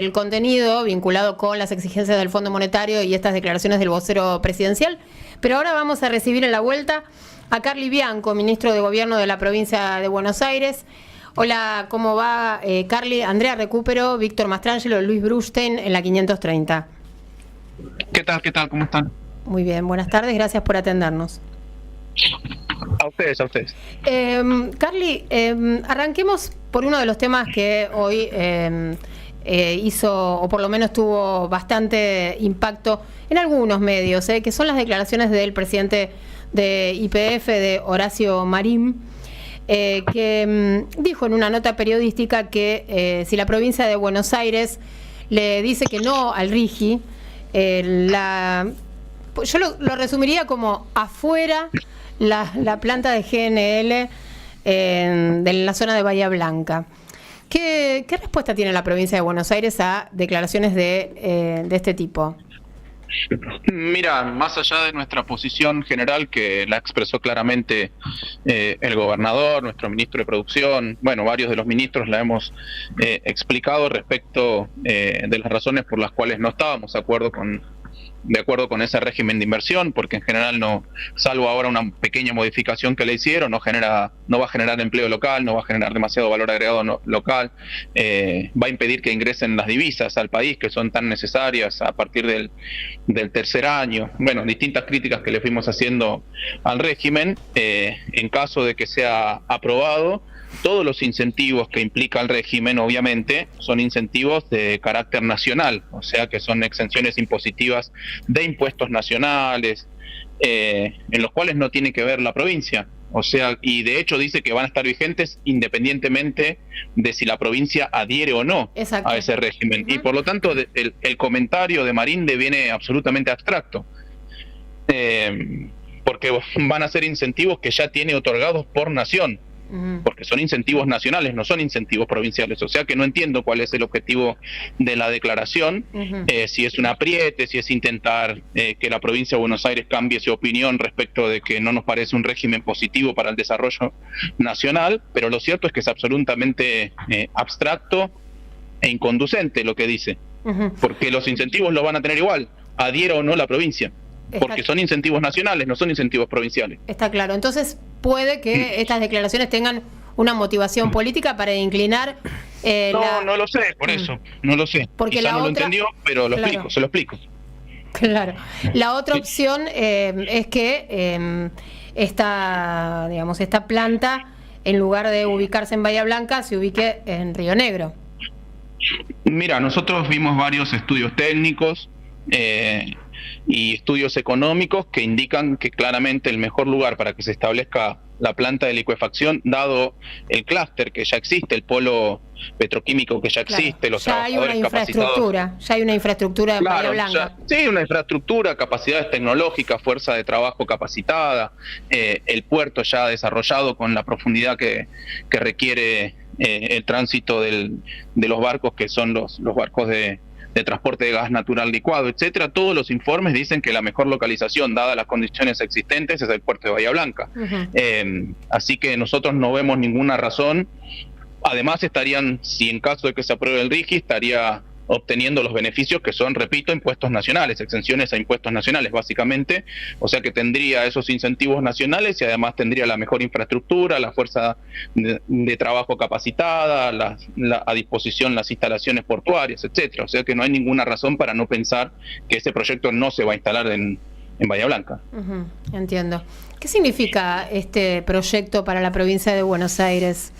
el contenido vinculado con las exigencias del Fondo Monetario y estas declaraciones del vocero presidencial. Pero ahora vamos a recibir en la vuelta a Carly Bianco, ministro de Gobierno de la provincia de Buenos Aires. Hola, ¿cómo va, Carly? Andrea Recupero, Víctor Mastrangelo, Luis Brustein en la 530. ¿Qué tal? ¿Cómo están? Muy bien, buenas tardes, gracias por atendernos. A ustedes. Carly, arranquemos por uno de los temas que hoy hizo, o por lo menos tuvo bastante impacto en algunos medios, que son las declaraciones del presidente de YPF, de Horacio Marín, que dijo en una nota periodística que si la provincia de Buenos Aires le dice que no al RIGI, yo lo resumiría como afuera la planta de GNL de la zona de Bahía Blanca. ¿Qué respuesta tiene la provincia de Buenos Aires a declaraciones de este tipo? Mira, más allá de nuestra posición general, que la expresó claramente el gobernador, nuestro ministro de Producción, bueno, varios de los ministros la hemos explicado respecto de las razones por las cuales no estábamos de acuerdo con ese régimen de inversión, porque en general no, salvo ahora una pequeña modificación que le hicieron, no va a generar empleo local, no va a generar demasiado valor agregado local, va a impedir que ingresen las divisas al país, que son tan necesarias a partir del tercer año. Bueno, distintas críticas que le fuimos haciendo al régimen. En caso de que sea aprobado, todos los incentivos que implica el régimen, obviamente, son incentivos de carácter nacional, o sea que son exenciones impositivas de impuestos nacionales, en los cuales no tiene que ver la provincia. O sea, y de hecho dice que van a estar vigentes independientemente de si la provincia adhiere o no a ese régimen. Y por lo tanto, el comentario de Marín deviene absolutamente abstracto. Porque van a ser incentivos que ya tiene otorgados por nación. Porque son incentivos nacionales, no son incentivos provinciales. O sea que no entiendo cuál es el objetivo de la declaración, si es un apriete, si es intentar que la provincia de Buenos Aires cambie su opinión respecto de que no nos parece un régimen positivo para el desarrollo nacional, pero lo cierto es que es absolutamente abstracto e inconducente lo que dice, porque los incentivos lo van a tener igual, adhiera o no la provincia. Porque son incentivos nacionales, no son incentivos provinciales. Está claro. Entonces, puede que estas declaraciones tengan una motivación política para inclinar... No lo sé, por eso. No lo sé. Porque quizá la no otra... lo entendió, pero se lo explico. Claro. La otra opción es que esta planta, en lugar de ubicarse en Bahía Blanca, se ubique en Río Negro. Mira, nosotros vimos varios estudios técnicos y estudios económicos que indican que claramente el mejor lugar para que se establezca la planta de licuefacción, dado el clúster que ya existe, el polo petroquímico que ya existe, los trabajadores capacitados. Ya hay una infraestructura en Bahía Blanca. Sí, una infraestructura, capacidades tecnológicas, fuerza de trabajo capacitada, el puerto ya desarrollado con la profundidad que requiere el tránsito de los barcos, que son los barcos de transporte de gas natural licuado, etcétera. Todos los informes dicen que la mejor localización, dadas las condiciones existentes, es el puerto de Bahía Blanca. Así que nosotros no vemos ninguna razón. Además si en caso de que se apruebe el RIGI, estaría obteniendo los beneficios que son, repito, impuestos nacionales, exenciones a impuestos nacionales, básicamente. O sea que tendría esos incentivos nacionales y además tendría la mejor infraestructura, la fuerza de trabajo capacitada, a disposición las instalaciones portuarias, etcétera. O sea que no hay ninguna razón para no pensar que ese proyecto no se va a instalar en Bahía Blanca. Entiendo. ¿Qué significa este proyecto para la provincia de Buenos Aires?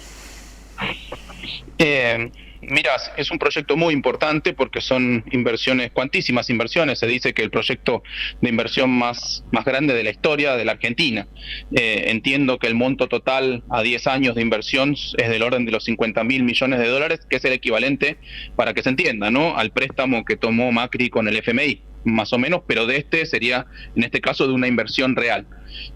Mira, es un proyecto muy importante porque son inversiones, cuantísimas inversiones. Se dice que el proyecto de inversión más grande de la historia de la Argentina. Entiendo que el monto total a 10 años de inversión es del orden de los 50.000 millones de dólares, que es el equivalente, para que se entienda, ¿no?, al préstamo que tomó Macri con el FMI, más o menos, pero sería, en este caso, de una inversión real.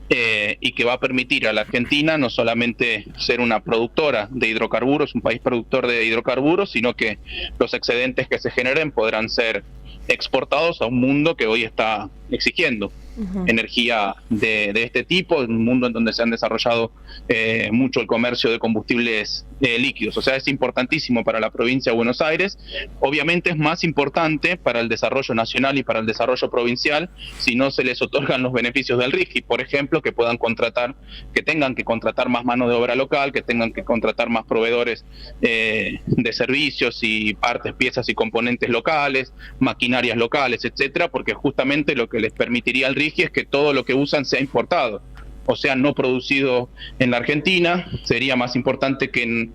Y que va a permitir a la Argentina no solamente ser una productora de hidrocarburos, un país productor de hidrocarburos, sino que los excedentes que se generen podrán ser exportados a un mundo que hoy está exigiendo energía de este tipo, un mundo en donde se han desarrollado mucho el comercio de combustibles líquidos. O sea, es importantísimo para la provincia de Buenos Aires. Obviamente es más importante para el desarrollo nacional y para el desarrollo provincial si no se les otorgan los beneficios del RIGI, por ejemplo, que puedan contratar, que tengan que contratar más mano de obra local, que tengan que contratar más proveedores de servicios y partes, piezas y componentes locales, maquinarias locales, etcétera, porque justamente lo que les permitiría el RIGI es que todo lo que usan sea importado, o sea, no producido en la Argentina. Sería más importante que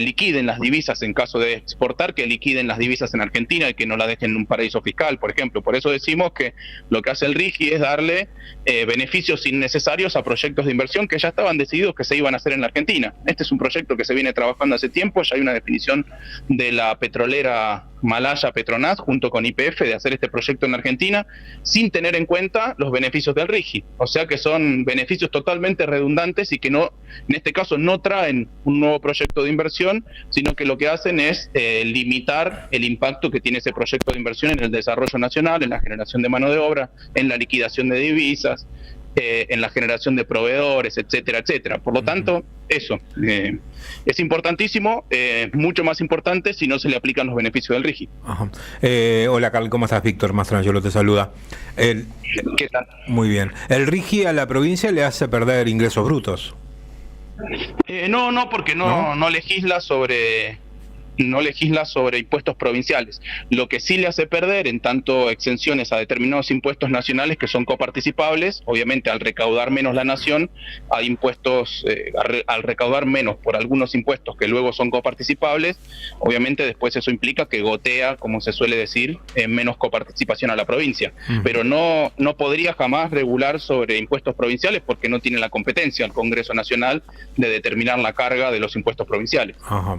liquiden las divisas en caso de exportar, que liquiden las divisas en Argentina y que no la dejen en un paraíso fiscal, por ejemplo. Por eso decimos que lo que hace el RIGI es darle beneficios innecesarios a proyectos de inversión que ya estaban decididos que se iban a hacer en la Argentina. Este es un proyecto que se viene trabajando hace tiempo, ya hay una definición de la petrolera Malaya Petronas junto con YPF de hacer este proyecto en Argentina sin tener en cuenta los beneficios del RIGI, o sea que son beneficios totalmente redundantes y que no, en este caso no traen un nuevo proyecto de inversión, sino que lo que hacen es limitar el impacto que tiene ese proyecto de inversión en el desarrollo nacional, en la generación de mano de obra, en la liquidación de divisas, en la generación de proveedores, etcétera, etcétera. Por lo tanto, eso es importantísimo, mucho más importante si no se le aplican los beneficios del RIGI. Ajá. Hola, Carl, ¿cómo estás? Víctor Mastrangelo te saluda. ¿Qué tal? Muy bien. ¿El RIGI a la provincia le hace perder ingresos brutos? No, porque no legisla sobre impuestos provinciales. Lo que sí le hace perder en tanto exenciones a determinados impuestos nacionales que son coparticipables, obviamente al recaudar menos la nación, hay impuestos, al recaudar menos por algunos impuestos que luego son coparticipables, obviamente después eso implica que gotea, como se suele decir, menos coparticipación a la provincia. Pero no podría jamás regular sobre impuestos provinciales porque no tiene la competencia el Congreso Nacional de determinar la carga de los impuestos provinciales. Ajá.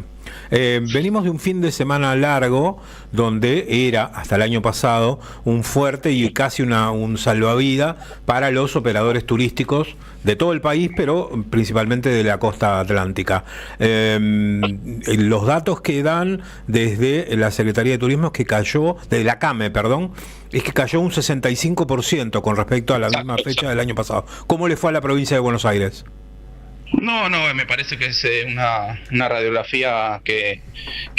Venimos de un fin de semana largo donde era, hasta el año pasado, un fuerte y casi un salvavidas para los operadores turísticos de todo el país, pero principalmente de la costa atlántica. Los datos que dan desde la Secretaría de Turismo es que cayó, de la CAME, perdón, es que cayó un 65% con respecto a la misma fecha del año pasado. ¿Cómo le fue a la provincia de Buenos Aires? No, me parece que es una radiografía que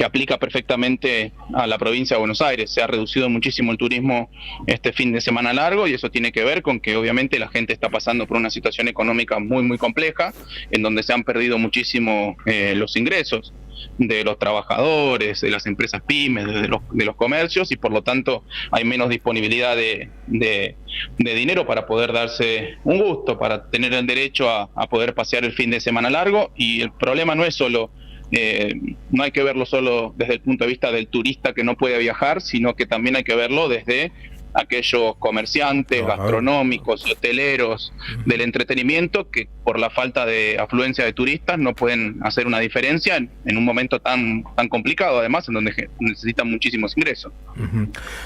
aplica perfectamente a la provincia de Buenos Aires. Se ha reducido muchísimo el turismo este fin de semana largo y eso tiene que ver con que obviamente la gente está pasando por una situación económica muy, muy compleja, en donde se han perdido muchísimo los ingresos de los trabajadores, de las empresas pymes, de los comercios, y por lo tanto hay menos disponibilidad de dinero para poder darse un gusto, para tener el derecho a poder pasear el fin de semana largo. Y el problema no es solo, no hay que verlo solo desde el punto de vista del turista que no puede viajar, sino que también hay que verlo desde aquellos comerciantes, gastronómicos, hoteleros, del entretenimiento, que por la falta de afluencia de turistas no pueden hacer una diferencia en un momento tan complicado, además, en donde necesitan muchísimos ingresos.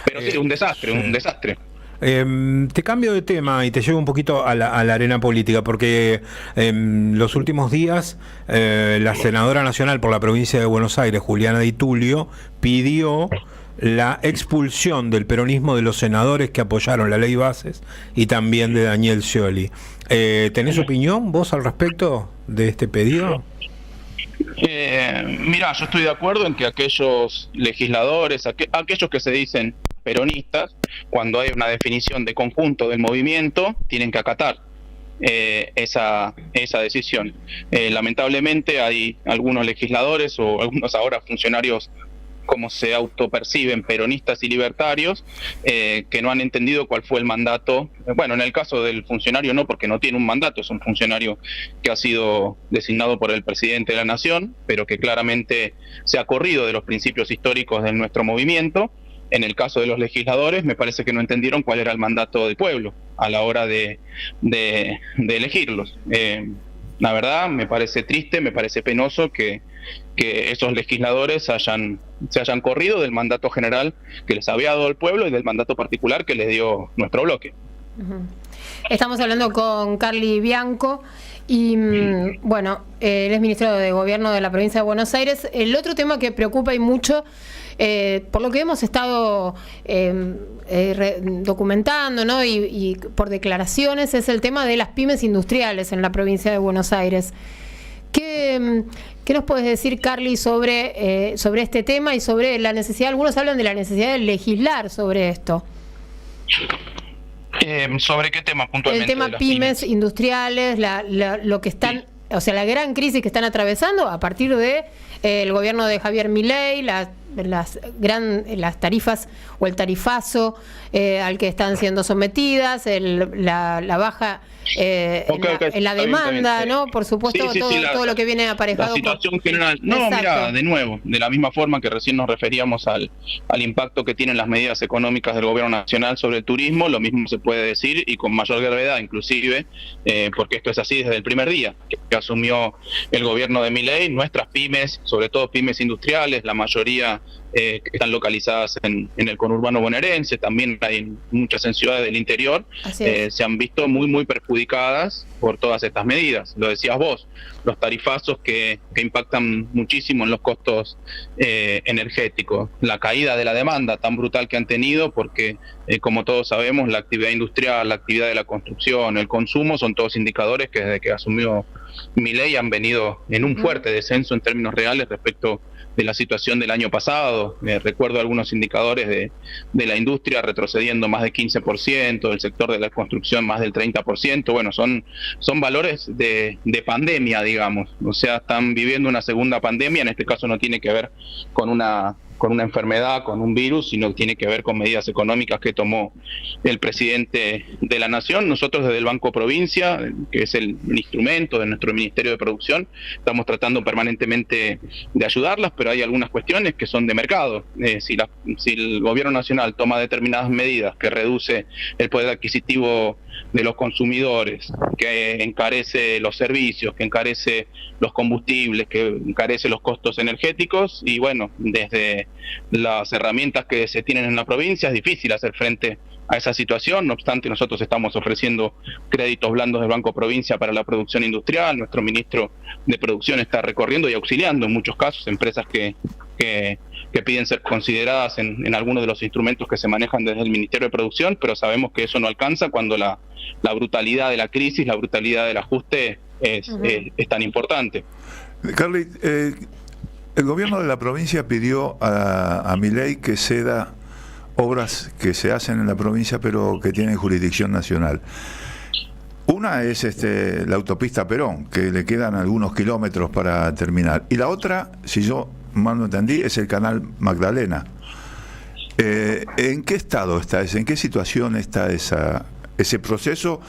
Pero sí, un desastre. Te cambio de tema y te llevo un poquito a la arena política, porque en los últimos días la senadora nacional por la provincia de Buenos Aires, Juliana Di Tulio, pidió la expulsión del peronismo de los senadores que apoyaron la ley Bases y también de Daniel Scioli. ¿Tenés opinión vos al respecto de este pedido? Mira, yo estoy de acuerdo en que aquellos legisladores, aquellos que se dicen peronistas, cuando hay una definición de conjunto del movimiento, tienen que acatar esa decisión. Lamentablemente hay algunos legisladores o algunos ahora funcionarios, como se autoperciben, peronistas y libertarios, que no han entendido cuál fue el mandato. Bueno, en el caso del funcionario no, porque no tiene un mandato, es un funcionario que ha sido designado por el presidente de la Nación, pero que claramente se ha corrido de los principios históricos de nuestro movimiento. En el caso de los legisladores, me parece que no entendieron cuál era el mandato del pueblo a la hora de elegirlos. La verdad, me parece triste, me parece penoso que esos legisladores se hayan corrido del mandato general que les había dado el pueblo y del mandato particular que les dio nuestro bloque. Estamos hablando con Carly Bianco y bueno, él es ministro de Gobierno de la provincia de Buenos Aires. El otro tema que preocupa y mucho, por lo que hemos estado documentando, ¿no? y por declaraciones, es el tema de las pymes industriales en la provincia de Buenos Aires. ¿Qué nos puedes decir, Carly, sobre este tema y sobre la necesidad? Algunos hablan de la necesidad de legislar sobre esto. ¿Sobre qué tema puntualmente? El tema pymes industriales, lo que están, sí. O sea, la gran crisis que están atravesando a partir de el gobierno de Javier Milei, las tarifas o el tarifazo al que están siendo sometidas, la baja en la demanda, bien. ¿No? Por supuesto, sí, todo lo que viene aparejado. La situación general. No, exacto. Mira, de nuevo, de la misma forma que recién nos referíamos al impacto que tienen las medidas económicas del gobierno nacional sobre el turismo, lo mismo se puede decir y con mayor gravedad inclusive, porque esto es así desde el primer día que asumió el gobierno de Milei. Nuestras pymes, sobre todo pymes industriales, la mayoría que están localizadas en el conurbano bonaerense, también hay muchas en ciudades del interior, se han visto muy perjudicadas por todas estas medidas. Lo decías vos, los tarifazos que impactan muchísimo en los costos energéticos, la caída de la demanda tan brutal que han tenido, porque como todos sabemos, la actividad industrial, la actividad de la construcción, el consumo, son todos indicadores que desde que asumió Milei han venido en un fuerte descenso en términos reales respecto de la situación del año pasado. Recuerdo algunos indicadores de la industria retrocediendo más de 15%, el sector de la construcción más del 30%. Bueno, son valores de pandemia, digamos. O sea, están viviendo una segunda pandemia. En este caso no tiene que ver con una enfermedad, con un virus, sino que tiene que ver con medidas económicas que tomó el presidente de la Nación. Nosotros desde el Banco Provincia, que es el instrumento de nuestro Ministerio de Producción, estamos tratando permanentemente de ayudarlas, pero hay algunas cuestiones que son de mercado. Si el Gobierno Nacional toma determinadas medidas que reduce el poder adquisitivo de los consumidores, que encarece los servicios, que encarece los combustibles, que encarece los costos energéticos, y bueno, desde las herramientas que se tienen en la provincia es difícil hacer frente a esa situación. No obstante, nosotros estamos ofreciendo créditos blandos del Banco Provincia para la producción industrial. Nuestro ministro de Producción está recorriendo y auxiliando en muchos casos empresas que piden ser consideradas en algunos de los instrumentos que se manejan desde el Ministerio de Producción, pero sabemos que eso no alcanza cuando la brutalidad de la crisis, la brutalidad del ajuste es tan importante. Carly, el gobierno de la provincia pidió a Milei que ceda obras que se hacen en la provincia pero que tienen jurisdicción nacional. Una es la autopista Perón, que le quedan algunos kilómetros para terminar, y la otra, si yo mal no entendí, es el canal Magdalena. ¿En qué estado está ese? ¿En qué situación está ese proceso?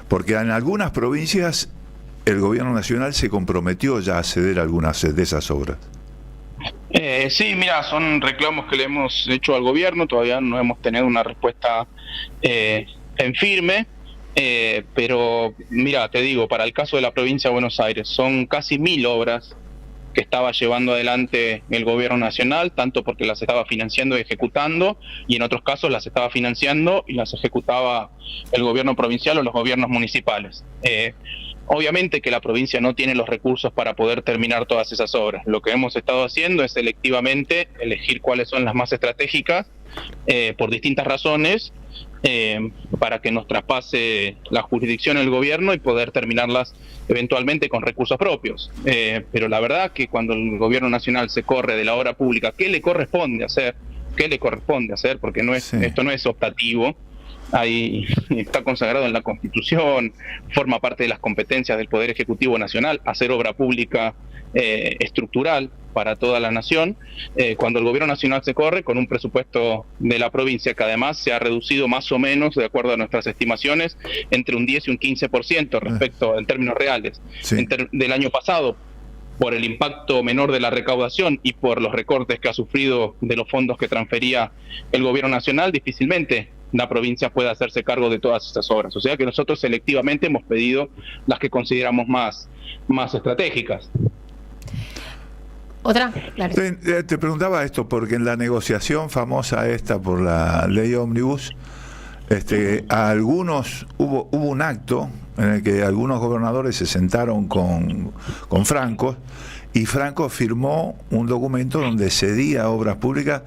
Porque en algunas provincias el gobierno nacional se comprometió ya a ceder algunas de esas obras. Sí, mira, son reclamos que le hemos hecho al gobierno, todavía no hemos tenido una respuesta en firme, pero mira, te digo, para el caso de la provincia de Buenos Aires, son casi 1000 obras que estaba llevando adelante el gobierno nacional, tanto porque las estaba financiando y ejecutando, y en otros casos las estaba financiando y las ejecutaba el gobierno provincial o los gobiernos municipales. Obviamente que la provincia no tiene los recursos para poder terminar todas esas obras. Lo que hemos estado haciendo es selectivamente elegir cuáles son las más estratégicas por distintas razones, para que nos traspase la jurisdicción el gobierno y poder terminarlas eventualmente con recursos propios. Pero la verdad que cuando el gobierno nacional se corre de la obra pública, ¿qué le corresponde hacer? Porque esto no es optativo. Ahí está consagrado en la Constitución, forma parte de las competencias del Poder Ejecutivo Nacional hacer obra pública estructural para toda la nación. Cuando el gobierno nacional se corre con un presupuesto de la provincia que además se ha reducido más o menos, de acuerdo a nuestras estimaciones, entre un 10 y un 15% respecto en términos reales del año pasado, por el impacto menor de la recaudación y por los recortes que ha sufrido de los fondos que transfería el gobierno nacional, difícilmente la provincia puede hacerse cargo de todas estas obras. O sea que nosotros selectivamente hemos pedido las que consideramos más estratégicas. ¿Otra? Claro. Te preguntaba esto porque en la negociación famosa esta por la ley Ómnibus, a algunos hubo un acto en el que algunos gobernadores se sentaron con Franco, y Franco firmó un documento donde cedía obras públicas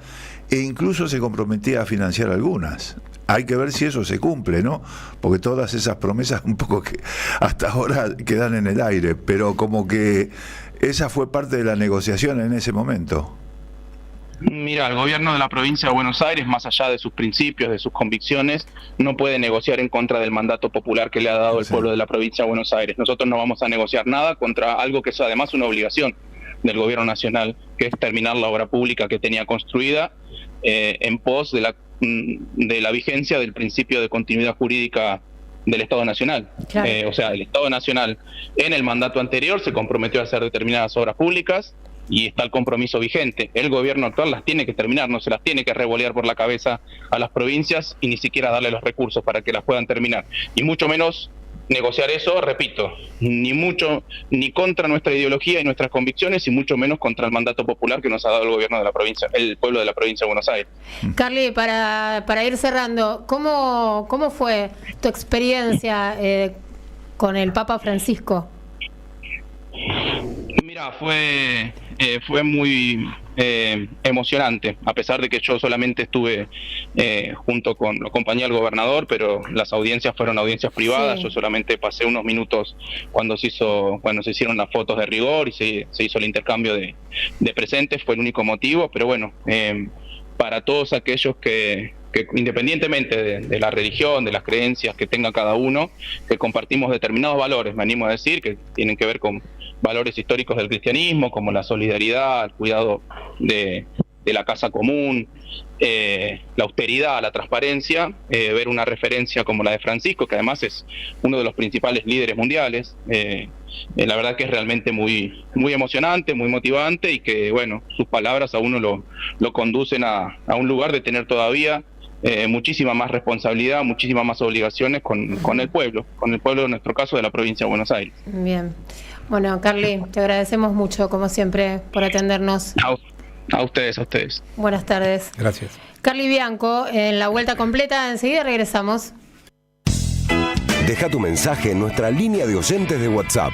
e incluso se comprometía a financiar algunas. hay que ver si eso se cumple, ¿no? Porque todas esas promesas un poco que hasta ahora quedan en el aire, pero como que esa fue parte de la negociación en ese momento. Mira, el gobierno de la provincia de Buenos Aires, más allá de sus principios, de sus convicciones, no puede negociar en contra del mandato popular que le ha dado el pueblo de la provincia de Buenos Aires. Nosotros no vamos a negociar nada contra algo que es además una obligación del gobierno nacional, que es terminar la obra pública que tenía construida en pos de la vigencia del principio de continuidad jurídica del Estado Nacional. Claro. O sea, el Estado Nacional en el mandato anterior se comprometió a hacer determinadas obras públicas y está el compromiso vigente. El gobierno actual las tiene que terminar, no se las tiene que revolear por la cabeza a las provincias y ni siquiera darle los recursos para que las puedan terminar. Y mucho menos negociar eso, repito, ni contra nuestra ideología y nuestras convicciones, y mucho menos contra el mandato popular que nos ha dado el gobierno de la provincia, el pueblo de la provincia de Buenos Aires. Carly, para ir cerrando, ¿cómo fue tu experiencia con el Papa Francisco? Mira, fue muy emocionante, a pesar de que yo solamente estuve lo acompañé al gobernador, pero las audiencias fueron audiencias privadas. Sí. Yo solamente pasé unos minutos cuando se hicieron las fotos de rigor y se hizo el intercambio de presentes, fue el único motivo, pero bueno, para todos aquellos que independientemente de la religión, de las creencias que tenga cada uno, que compartimos determinados valores, me animo a decir, que tienen que ver con valores históricos del cristianismo, como la solidaridad, el cuidado de la casa común, la austeridad, la transparencia, ver una referencia como la de Francisco, que además es uno de los principales líderes mundiales, la verdad que es realmente muy, muy emocionante, muy motivante, y que bueno, sus palabras a uno lo conducen a un lugar de tener todavía muchísima más responsabilidad, muchísimas más obligaciones con el pueblo, en nuestro caso de la provincia de Buenos Aires. Bien. Bueno, Carly, te agradecemos mucho, como siempre, por atendernos. A ustedes. Buenas tardes. Gracias. Carly Bianco, en la vuelta completa, enseguida regresamos. Deja tu mensaje en nuestra línea de oyentes de WhatsApp.